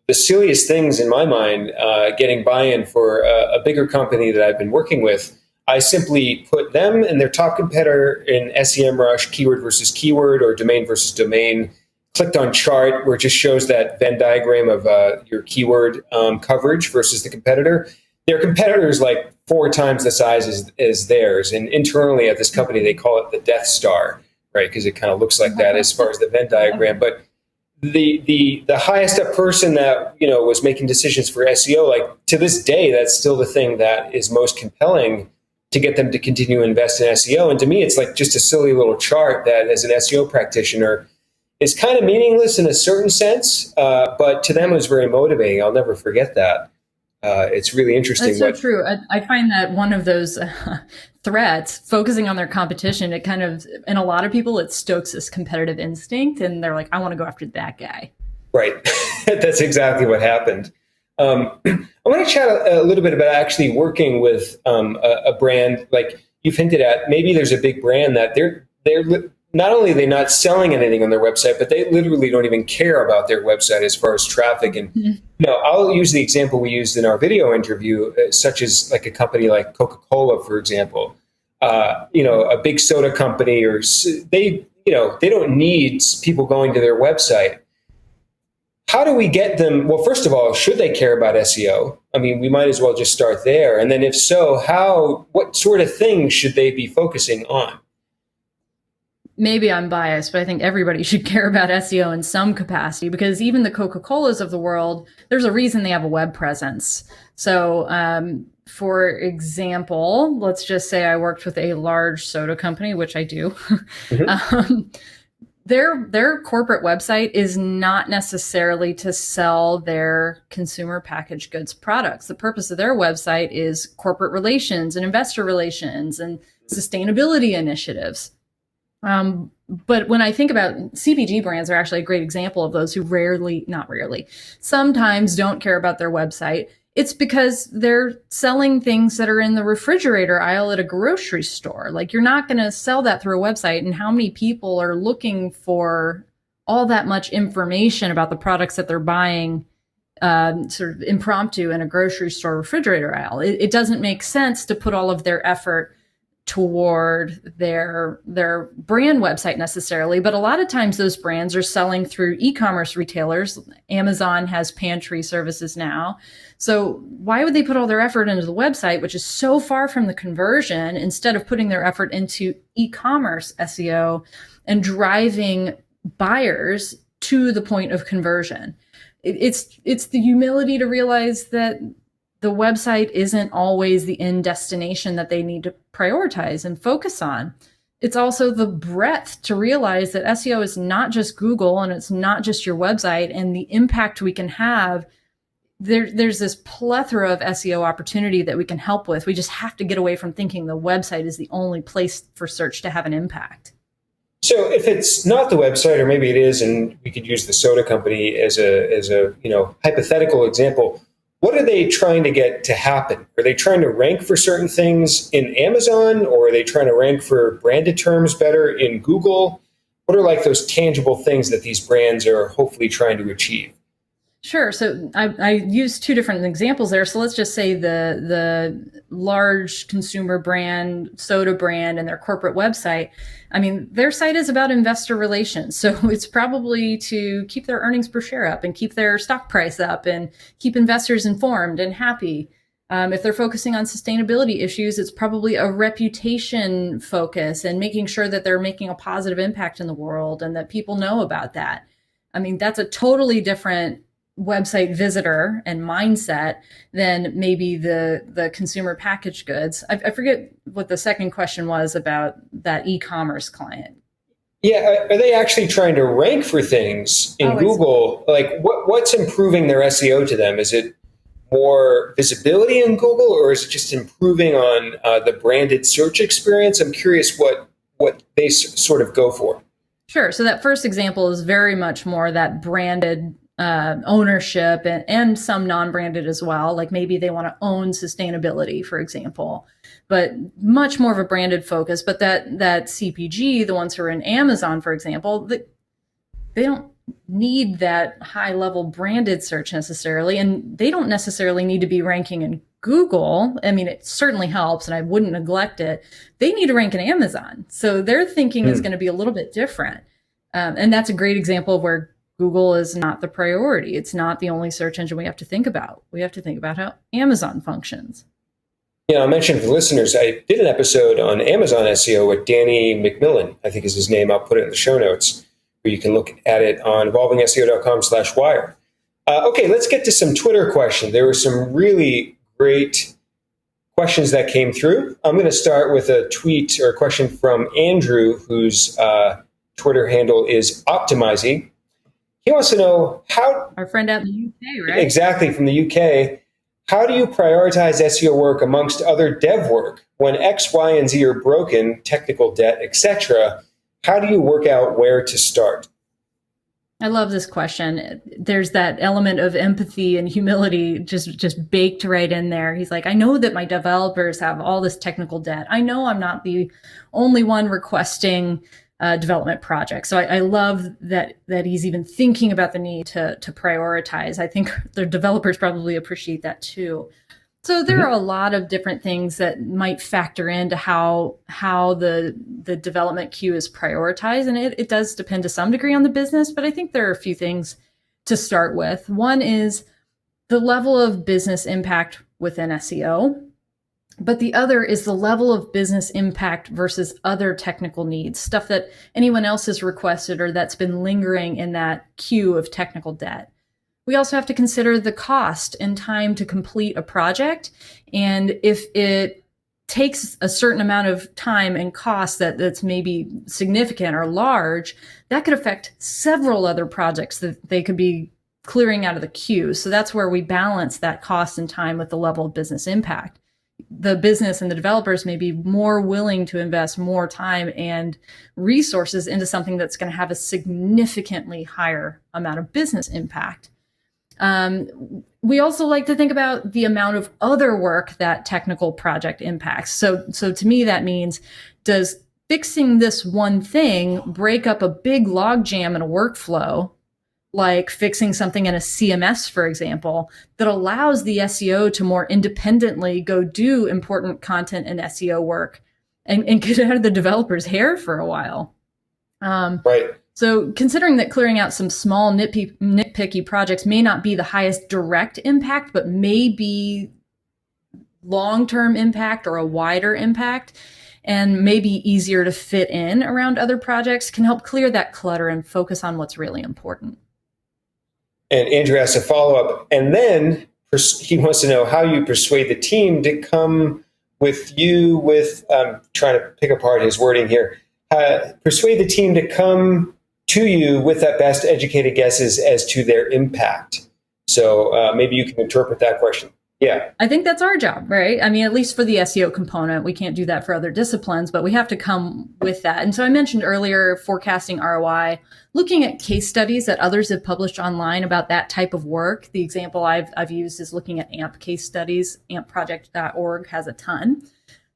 the silliest things in my mind, getting buy-in for a bigger company that I've been working with. I simply put them and their top competitor in SEMrush, keyword versus keyword or domain versus domain, clicked on chart where it just shows that Venn diagram of your keyword coverage versus the competitor. Their competitor is like 4 times the size as theirs. And internally at this company, they call it the Death Star, right? Because it kind of looks like that as far as the Venn diagram. But the highest up person that was making decisions for SEO, like to this day, that's still the thing that is most compelling to get them to continue to invest in SEO. And to me, it's like just a silly little chart that, as an SEO practitioner, is kind of meaningless in a certain sense, but to them it was very motivating. I'll never forget that. It's really interesting. That's so true. I find that one of those threats, focusing on their competition, it kind of, in a lot of people, it stokes this competitive instinct, and they're like, I want to go after that guy. Right. That's exactly what happened. I want to chat a little bit about actually working with a brand like you've hinted at. Maybe there's a big brand that they're not only are they not selling anything on their website, but they literally don't even care about their website as far as traffic. And I'll use the example we used in our video interview, such as like a company like Coca-Cola, for example. A big soda company, or they don't need people going to their website. How do we get them? Well, first of all, should they care about SEO? I mean, we might as well just start there. And then if so, what sort of things should they be focusing on? Maybe I'm biased, but I think everybody should care about SEO in some capacity, because even the Coca-Colas of the world, there's a reason they have a web presence. So, for example, let's just say I worked with a large soda company, which I do. Their corporate website is not necessarily to sell their consumer packaged goods products. The purpose of their website is corporate relations and investor relations and sustainability initiatives. But when I think about CPG brands, are actually a great example of those who sometimes don't care about their website. It's because they're selling things that are in the refrigerator aisle at a grocery store. Like, you're not going to sell that through a website. And how many people are looking for all that much information about the products that they're buying sort of impromptu in a grocery store refrigerator aisle? It doesn't make sense to put all of their effort toward their brand website necessarily, but a lot of times those brands are selling through e-commerce retailers. Amazon has pantry services now. So why would they put all their effort into the website, which is so far from the conversion, instead of putting their effort into e-commerce SEO and driving buyers to the point of conversion? It's the humility to realize that the website isn't always the end destination that they need to prioritize and focus on. It's also the breadth to realize that SEO is not just Google and it's not just your website, and the impact we can have. There's this plethora of SEO opportunity that we can help with. We just have to get away from thinking the website is the only place for search to have an impact. So if it's not the website, or maybe it is, and we could use the soda company as a hypothetical example, what are they trying to get to happen? Are they trying to rank for certain things in Amazon, or are they trying to rank for branded terms better in Google? What are like those tangible things that these brands are hopefully trying to achieve? Sure. So I used 2 different examples there. So let's just say the large consumer brand, soda brand, and their corporate website. I mean, their site is about investor relations. So it's probably to keep their earnings per share up and keep their stock price up and keep investors informed and happy. If they're focusing on sustainability issues, it's probably a reputation focus and making sure that they're making a positive impact in the world and that people know about that. I mean, that's a totally different website visitor and mindset than maybe the consumer packaged goods. I forget what the second question was about that e-commerce client. Yeah, are they actually trying to rank for things in Google? Like, what's improving their SEO to them? Is it more visibility in Google, or is it just improving on the branded search experience? I'm curious what they sort of go for. Sure. So that first example is very much more that branded ownership and some non-branded as well. Like maybe they want to own sustainability, for example, but much more of a branded focus. But that CPG, the ones who are in Amazon, for example, they don't need that high level branded search necessarily, and they don't necessarily need to be ranking in Google. I mean, it certainly helps and I wouldn't neglect it. They need to rank in Amazon. So their thinking is going to be a little bit different. And that's a great example of where Google is not the priority. It's not the only search engine we have to think about. We have to think about how Amazon functions. Yeah, I mentioned for the listeners, I did an episode on Amazon SEO with Danny McMillan, I think is his name. I'll put it in the show notes, where you can look at it on evolvingseo.com/wire. Okay, let's get to some Twitter questions. There were some really great questions that came through. I'm going to start with a tweet or a question from Andrew, whose Twitter handle is Optimizing. He wants to know how... Our friend out in the UK, right? Exactly, from the UK. How do you prioritize SEO work amongst other dev work? When X, Y, and Z are broken, technical debt, etc., how do you work out where to start? I love this question. There's that element of empathy and humility just baked right in there. He's like, I know that my developers have all this technical debt. I know I'm not the only one requesting development projects. So I love that he's even thinking about the need to prioritize. I think the developers probably appreciate that too. So there are a lot of different things that might factor into how the development queue is prioritized. And it does depend to some degree on the business, but I think there are a few things to start with. One is the level of business impact within SEO, but the other is the level of business impact versus other technical needs, stuff that anyone else has requested or that's been lingering in that queue of technical debt. We also have to consider the cost and time to complete a project. And if it takes a certain amount of time and cost that's maybe significant or large, that could affect several other projects that they could be clearing out of the queue. So that's where we balance that cost and time with the level of business impact. The business and the developers may be more willing to invest more time and resources into something that's going to have a significantly higher amount of business impact. We also like to think about the amount of other work that technical project impacts. So to me, that means, does fixing this one thing break up a big logjam in a workflow, like fixing something in a CMS, for example, that allows the SEO to more independently go do important content and SEO work and get out of the developer's hair for a while? Right. So considering that clearing out some small nitpicky projects may not be the highest direct impact, but may be long-term impact or a wider impact, and maybe easier to fit in around other projects, can help clear that clutter and focus on what's really important. And Andrew has a follow-up. And then he wants to know how you persuade the team to come with you with, trying to pick apart his wording here, persuade the team to come to you with that best educated guesses as to their impact. So maybe you can interpret that question. Yeah. I think that's our job, right? I mean, at least for the SEO component, we can't do that for other disciplines, but we have to come with that. And so I mentioned earlier, forecasting ROI, looking at case studies that others have published online about that type of work. The example I've used is looking at AMP case studies. ampproject.org has a ton.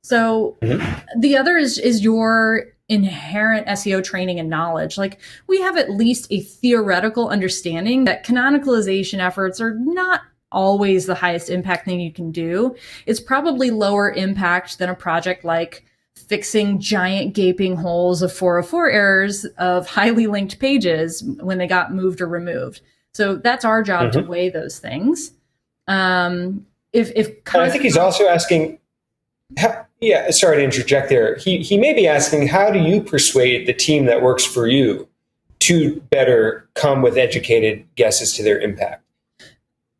So the other is your inherent SEO training and knowledge. Like, we have at least a theoretical understanding that canonicalization efforts are not always the highest impact thing you can do. It's probably lower impact than a project like fixing giant gaping holes of 404 errors of highly linked pages when they got moved or removed. So that's our job to weigh those things. if and I think he's also asking, yeah, sorry to interject there. He may be asking, how do you persuade the team that works for you to better come with educated guesses to their impact?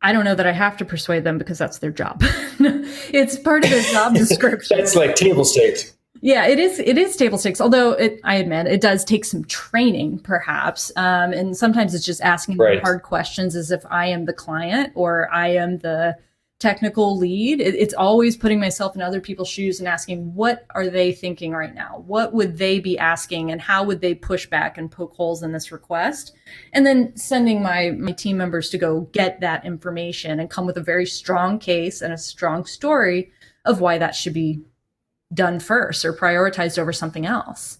I don't know that I have to persuade them because that's their job. It's part of their job description. That's like table stakes. Yeah, it is. It is table stakes. Although I admit it does take some training, perhaps. And sometimes it's just asking hard questions as if I am the client or I am the technical lead. It's always putting myself in other people's shoes and asking, what are they thinking right now? What would they be asking, and how would they push back and poke holes in this request? And then sending my team members to go get that information and come with a very strong case and a strong story of why that should be done first or prioritized over something else.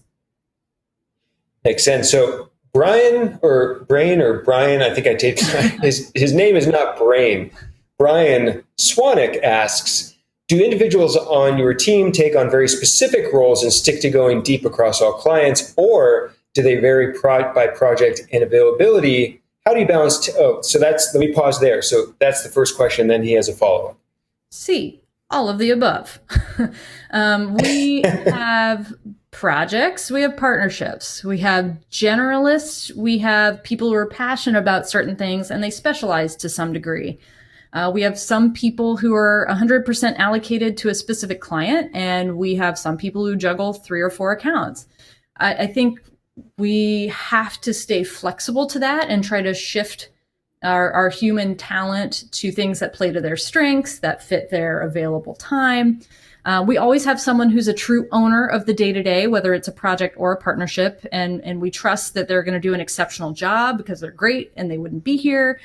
Makes sense. So Brian, I think I taped his name is not Brain. Brian Swanick asks, do individuals on your team take on very specific roles and stick to going deep across all clients, or do they vary by project and availability? How do you balance? Let me pause there. So that's the first question. Then he has a follow-up. C, all of the above. We have projects, we have partnerships, we have generalists, we have people who are passionate about certain things and they specialize to some degree. We have some people who are 100% allocated to a specific client, and we have some people who juggle 3 or 4 accounts. I think we have to stay flexible to that and try to shift our human talent to things that play to their strengths, that fit their available time. We always have someone who's a true owner of the day-to-day, whether it's a project or a partnership, and we trust that they're going to do an exceptional job because they're great and they wouldn't be here,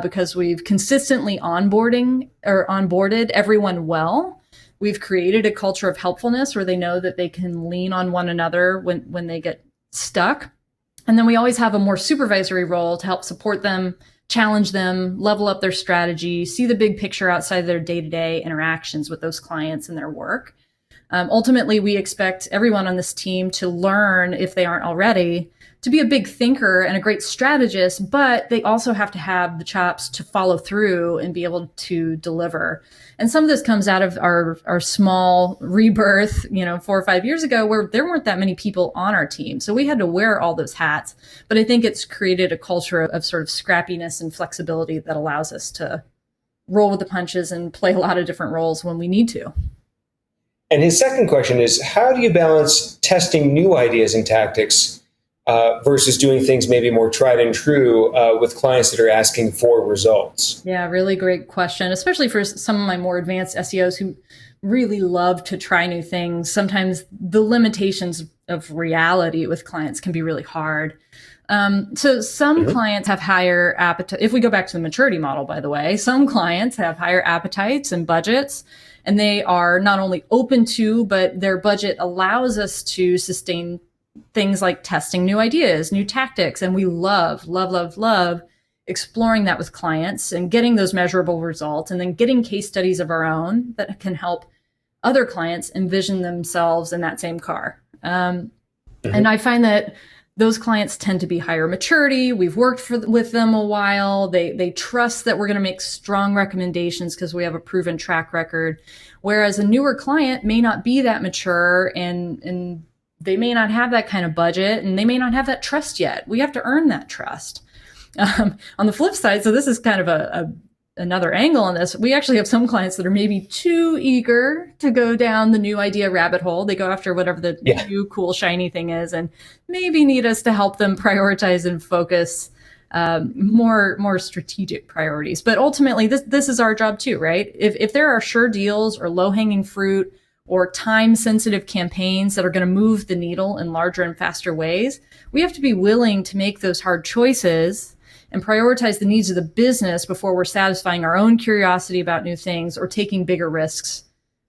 because we've consistently onboarded everyone well. We've created a culture of helpfulness where they know that they can lean on one another when they get stuck. And then we always have a more supervisory role to help support them, challenge them, level up their strategy, see the big picture outside of their day-to-day interactions with those clients and their work. Ultimately, we expect everyone on this team to learn, if they aren't already, to be a big thinker and a great strategist, but they also have to have the chops to follow through and be able to deliver. And some of this comes out of our small rebirth, 4 or 5 years ago, where there weren't that many people on our team. So we had to wear all those hats. But I think it's created a culture of sort of scrappiness and flexibility that allows us to roll with the punches and play a lot of different roles when we need to. And his second question is, how do you balance testing new ideas and tactics versus doing things maybe more tried and true with clients that are asking for results? Yeah, really great question, especially for some of my more advanced SEOs who really love to try new things. Sometimes the limitations of reality with clients can be really hard. So some clients have higher appetite. If we go back to the maturity model, by the way, some clients have higher appetites and budgets, and they are not only open to, but their budget allows us to sustain things like testing new ideas, new tactics. And we love exploring that with clients and getting those measurable results, and then getting case studies of our own that can help other clients envision themselves in that same car. And I find that those clients tend to be higher maturity. We've worked with them a while. They trust that we're going to make strong recommendations because we have a proven track record. Whereas a newer client may not be that mature, and they may not have that kind of budget, and they may not have that trust yet. We have to earn that trust. On the flip side, so this is kind of another angle on this. We actually have some clients that are maybe too eager to go down the new idea rabbit hole. They go after whatever the new cool shiny thing is, and maybe need us to help them prioritize and focus more strategic priorities. But ultimately, this is our job too, right? If there are sure deals or low-hanging fruit or time-sensitive campaigns that are going to move the needle in larger and faster ways, we have to be willing to make those hard choices and prioritize the needs of the business before we're satisfying our own curiosity about new things or taking bigger risks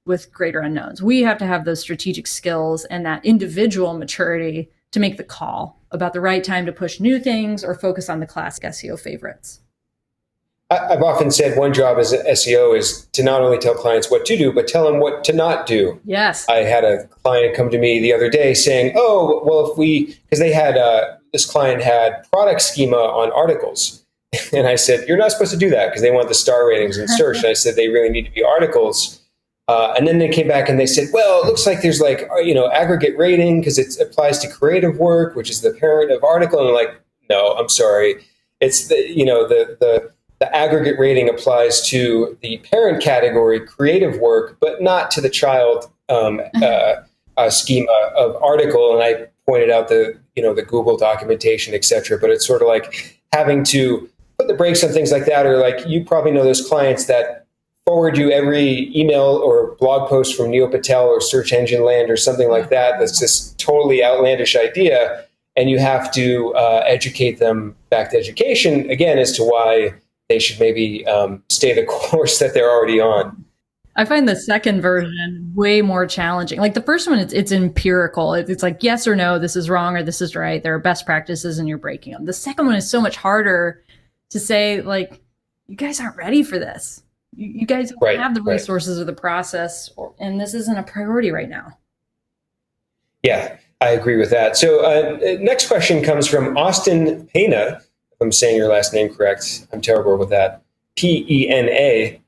with greater unknowns. We have to have those strategic skills and that individual maturity to make the call about the right time to push new things or focus on the classic SEO favorites. I've often said one job as an SEO is to not only tell clients what to do, but tell them what to not do. Yes. I had a client come to me the other day saying, because they had, this client had product schema on articles. And I said, you're not supposed to do that because they want the star ratings in search. And I said, they really need to be articles. And then they came back and they said, well, it looks like there's like, aggregate rating because it applies to creative work, which is the parent of article. And I'm like, no, I'm sorry. It's the aggregate rating applies to the parent category, creative work, but not to the child schema of article. And I pointed out the Google documentation, et cetera. But it's sort of like having to put the brakes on things like that, or like you probably know those clients that forward you every email or blog post from Neil Patel or Search Engine Land or something like that. That's this totally outlandish idea. And you have to educate them back to education again as to why they should maybe stay the course that they're already on. I find the second version way more challenging. Like the first one, it's empirical. It's like, yes or no, this is wrong or this is right. There are best practices and you're breaking them. The second one is so much harder to say, like, you guys aren't ready for this. You guys don't have the resources or the process, and this isn't a priority right now. Yeah, I agree with that. So next question comes from Austin Pena. If I'm saying your last name correct, I'm terrible with that. Pena.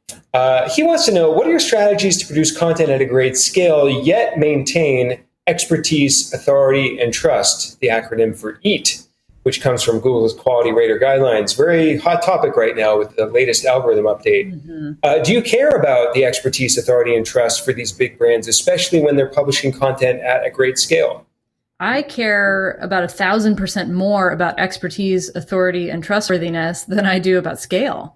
He wants to know, what are your strategies to produce content at a great scale, yet maintain expertise, authority, and trust, the acronym for EAT, which comes from Google's Quality Rater Guidelines. Very hot topic right now with the latest algorithm update. Mm-hmm. Do you care about the expertise, authority, and trust for these big brands, especially when they're publishing content at a great scale? I care about 1,000% more about expertise, authority, and trustworthiness than I do about scale.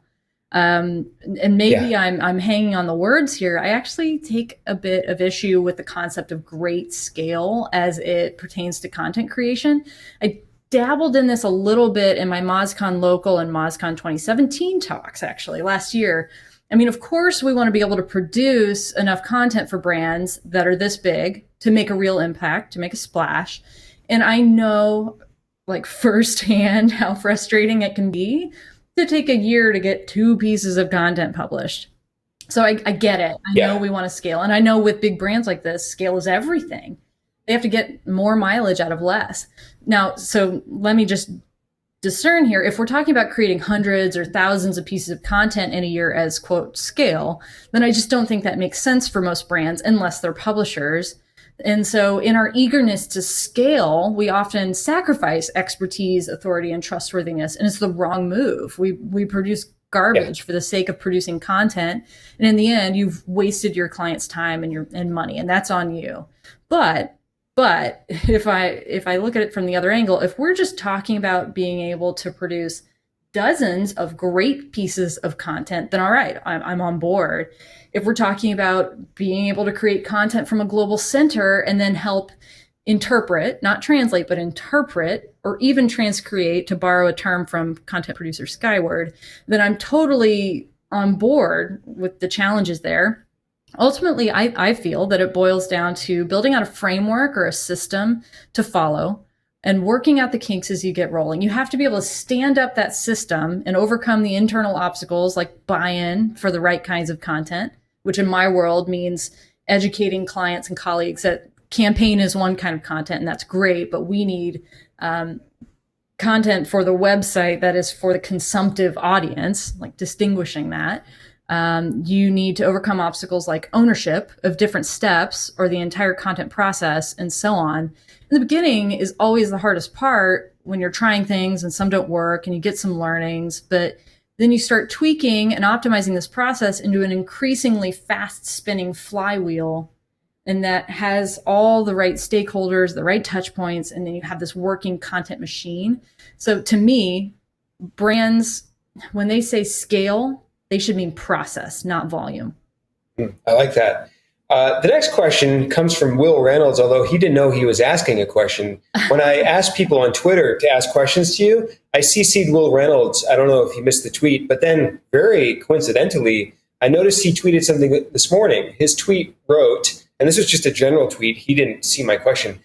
And maybe I'm hanging on the words here. I actually take a bit of issue with the concept of great scale as it pertains to content creation. I dabbled in this a little bit in my MozCon Local and MozCon 2017 talks, actually, last year. I mean, of course, we want to be able to produce enough content for brands that are this big to make a real impact, to make a splash. And I know, like, firsthand how frustrating it can be to take a year to get 2 pieces of content published. So I get it. I know we want to scale. And I know with big brands like this, scale is everything. They have to get more mileage out of less. Now, so let me just discern here. If we're talking about creating hundreds or thousands of pieces of content in a year as, quote, scale, then I just don't think that makes sense for most brands unless they're publishers. And so in our eagerness to scale, we often sacrifice expertise, authority, and trustworthiness. And it's the wrong move. We produce garbage for the sake of producing content. And in the end, you've wasted your client's time and money, and that's on you. But if I look at it from the other angle, if we're just talking about being able to produce dozens of great pieces of content, then all right, I'm on board. If we're talking about being able to create content from a global center and then help interpret, not translate, but interpret, or even transcreate, to borrow a term from content producer Skyward, then I'm totally on board with the challenges there. Ultimately, I feel that it boils down to building out a framework or a system to follow and working out the kinks as you get rolling. You have to be able to stand up that system and overcome the internal obstacles like buy-in for the right kinds of content, which in my world means educating clients and colleagues that campaign is one kind of content, and that's great, but we need content for the website that is for the consumptive audience, like distinguishing that. You need to overcome obstacles like ownership of different steps or the entire content process and so on. In the beginning is always the hardest part when you're trying things and some don't work and you get some learnings, but then you start tweaking and optimizing this process into an increasingly fast spinning flywheel. And that has all the right stakeholders, the right touch points, and then you have this working content machine. So to me, brands, when they say scale, they should mean process, not volume. I like that. The next question comes from Wil Reynolds, although he didn't know he was asking a question. When I ask people on Twitter to ask questions to you, I CC'd Wil Reynolds. I don't know if he missed the tweet, but then very coincidentally, I noticed he tweeted something this morning. His tweet wrote, and this was just a general tweet, he didn't see my question.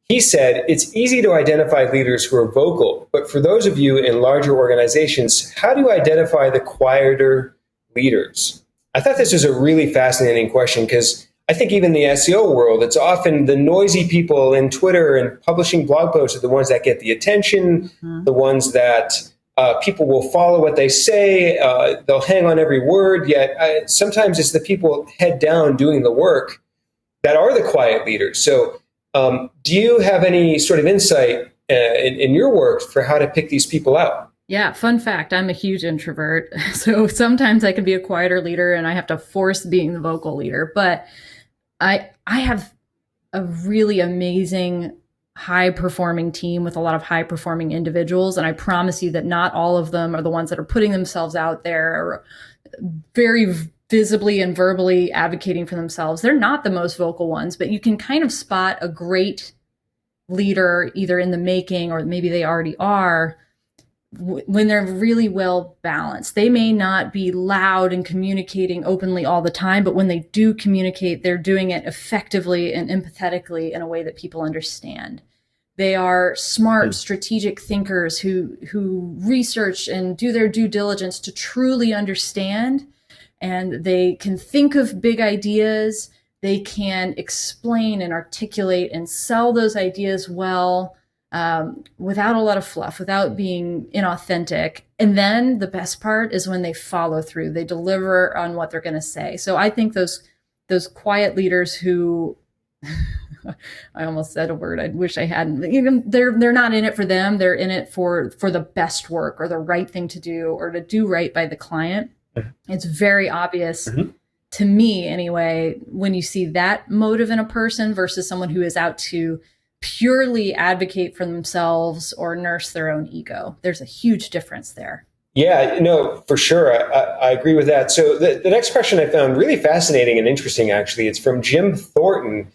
He said, it's easy to identify leaders who are vocal, but for those of you in larger organizations, how do you identify the quieter leaders? I thought this was a really fascinating question because I think even in the SEO world, it's often the noisy people in Twitter and publishing blog posts are the ones that get the attention, the ones that People will follow what they say. They'll hang on every word. Yet sometimes it's the people head down doing the work that are the quiet leaders. So do you have any sort of insight in your work for how to pick these people out? Yeah, fun fact, I'm a huge introvert. So sometimes I can be a quieter leader and I have to force being the vocal leader. But I have a really amazing high performing team with a lot of high performing individuals. And I promise you that not all of them are the ones that are putting themselves out there or very visibly and verbally advocating for themselves. They're not the most vocal ones, but you can kind of spot a great leader either in the making or maybe they already are when they're really well balanced. They may not be loud and communicating openly all the time, but when they do communicate, they're doing it effectively and empathetically in a way that people understand. They are smart, strategic thinkers who research and do their due diligence to truly understand, and they can think of big ideas. They can explain and articulate and sell those ideas well, without a lot of fluff, without being inauthentic. And then the best part is when they follow through, they deliver on what they're going to say. So I think those quiet leaders who, I almost said a word I wish I hadn't, even they're not in it for them. They're in it for the best work or the right thing to do or to do right by the client. It's very obvious to me anyway, when you see that motive in a person versus someone who is out to purely advocate for themselves or nurse their own ego. There's a huge difference there. Yeah, no, for sure. I agree with that. So the next question I found really fascinating and interesting, actually. It's from Jim Thornton.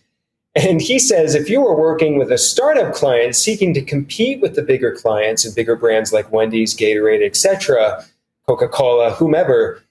And he says, if you were working with a startup client seeking to compete with the bigger clients and bigger brands like Wendy's, Gatorade, etc., Coca-Cola, whomever,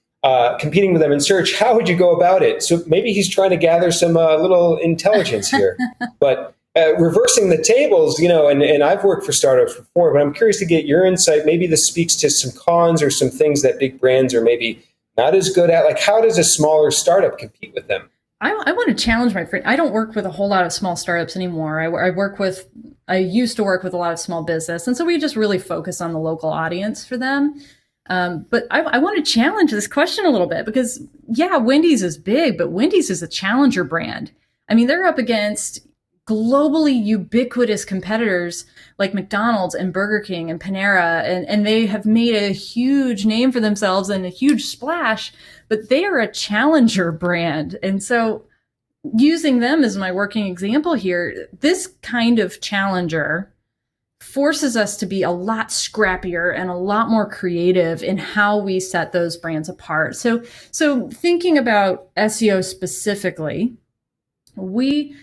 competing with them in search, how would you go about it? So maybe he's trying to gather some little intelligence here. But reversing the tables, and I've worked for startups before, but I'm curious to get your insight. Maybe this speaks to some cons or some things that big brands are maybe not as good at. Like, how does a smaller startup compete with them? I want to challenge my friend. I don't work with a whole lot of small startups anymore. I used to work with a lot of small business. And so we just really focus on the local audience for them. But I want to challenge this question a little bit because, yeah, Wendy's is big, but Wendy's is a challenger brand. I mean, they're up against globally ubiquitous competitors like McDonald's and Burger King and Panera, and they have made a huge name for themselves and a huge splash, but they are a challenger brand. And so using them as my working example here, this kind of challenger forces us to be a lot scrappier and a lot more creative in how we set those brands apart. So thinking about SEO specifically, we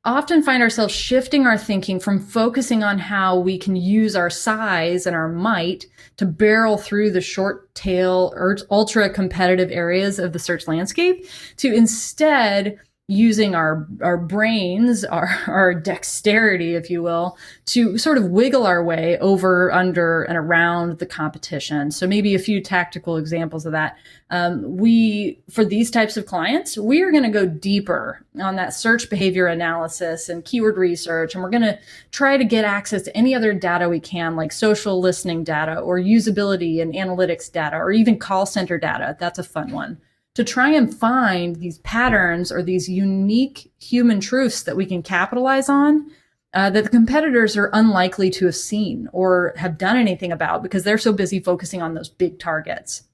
often find ourselves shifting our thinking from focusing on how we can use our size and our might to barrel through the short tail or ultra competitive areas of the search landscape to instead using our brains, our dexterity, if you will, to sort of wiggle our way over, under, and around the competition. So maybe a few tactical examples of that. For these types of clients, we are going to go deeper on that search behavior analysis and keyword research. And we're going to try to get access to any other data we can, like social listening data or usability and analytics data, or even call center data. That's a fun one, to try and find these patterns or these unique human truths that we can capitalize on that the competitors are unlikely to have seen or have done anything about because they're so busy focusing on those big targets.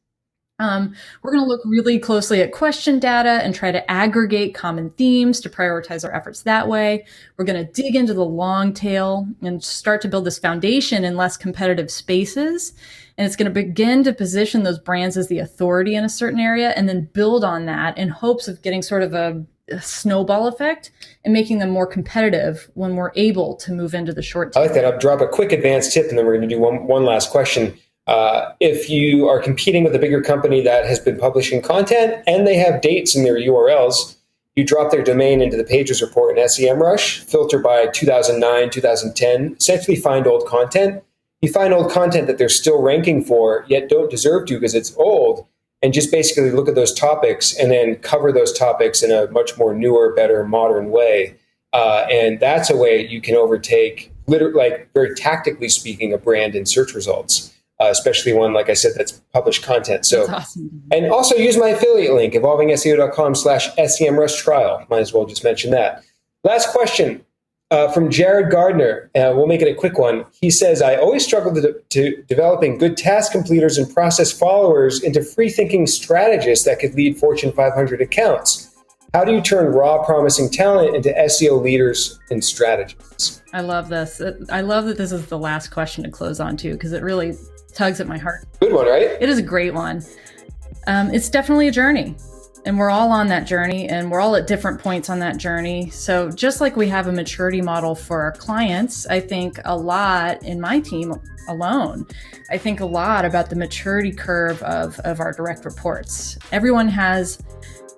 We're going to look really closely at question data and try to aggregate common themes to prioritize our efforts that way. We're going to dig into the long tail and start to build this foundation in less competitive spaces. And it's going to begin to position those brands as the authority in a certain area and then build on that in hopes of getting sort of a snowball effect and making them more competitive when we're able to move into the short tail. I like that. I'll drop a quick advanced tip and then we're going to do one last question. If you are competing with a bigger company that has been publishing content and they have dates in their URLs, you drop their domain into the Pages report in SEMrush, filter by 2009, 2010, essentially find old content. You find old content that they're still ranking for, yet don't deserve to because it's old, and just basically look at those topics and then cover those topics in a much more newer, better, modern way. And that's a way you can overtake, like very tactically speaking, a brand in search results. especially one, like I said, that's published content. So, That's awesome. And also use my affiliate link, evolvingseo.com/SEMrush trial. Might as well just mention that. Last question from Jared Gardner. We'll make it a quick one. He says, I always struggle to developing good task completers and process followers into free-thinking strategists that could lead Fortune 500 accounts. How do you turn raw, promising talent into SEO leaders and strategists? I love this. I love that this is the last question to close on too, because it really tugs at my heart. Good one, right? It is a great one. It's definitely a journey. And we're all on that journey, and we're all at different points on that journey. So just like we have a maturity model for our clients, I think a lot in my team alone, I think a lot about the maturity curve of our direct reports. Everyone has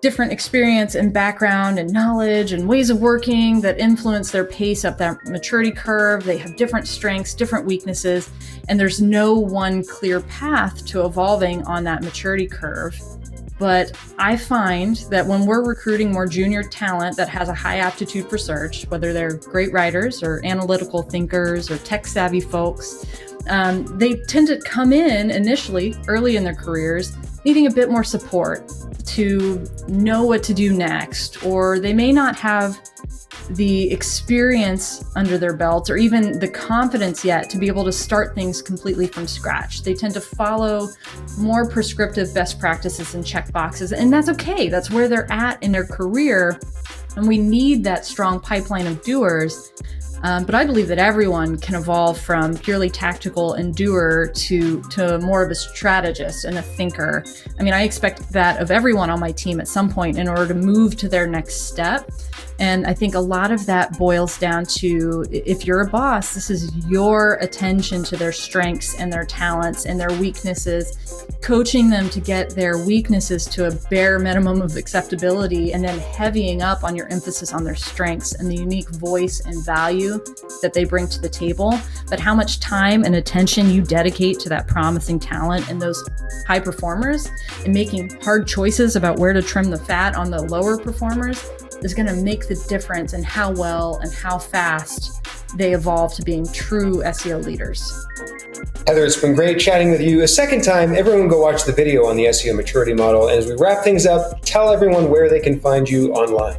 different experience and background and knowledge and ways of working that influence their pace up that maturity curve. They have different strengths, different weaknesses, and there's no one clear path to evolving on that maturity curve. But I find that when we're recruiting more junior talent that has a high aptitude for search, whether they're great writers or analytical thinkers or tech savvy folks, they tend to come in initially early in their careers needing a bit more support to know what to do next, or they may not have the experience under their belts or even the confidence yet to be able to start things completely from scratch. They tend to follow more prescriptive best practices and check boxes, and that's okay. That's where they're at in their career, and we need that strong pipeline of doers. But I believe that everyone can evolve from purely tactical and doer to more of a strategist and a thinker. I mean, I expect that of everyone on my team at some point in order to move to their next step. And I think a lot of that boils down to, if you're a boss, this is your attention to their strengths and their talents and their weaknesses, coaching them to get their weaknesses to a bare minimum of acceptability, and then heavying up on your emphasis on their strengths and the unique voice and value that they bring to the table. But how much time and attention you dedicate to that promising talent and those high performers, and making hard choices about where to trim the fat on the lower performers, is going to make the difference in how well and how fast they evolve to being true SEO leaders. Heather, it's been great chatting with you a second time. Everyone go watch the video on the SEO maturity model. And as we wrap things up, tell everyone where they can find you online.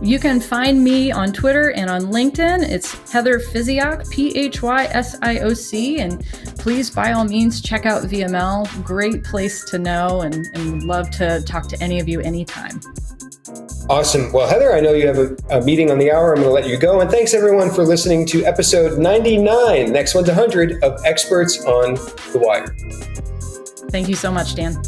You can find me on Twitter and on LinkedIn. It's Heather Physioc, Physioc. And please, by all means, check out VML. Great place to know, and love to talk to any of you anytime. Awesome. Well, Heather, I know you have a meeting on the hour. I'm going to let you go. And thanks, everyone, for listening to episode 99, next one's 100, of Experts on the Wire. Thank you so much, Dan.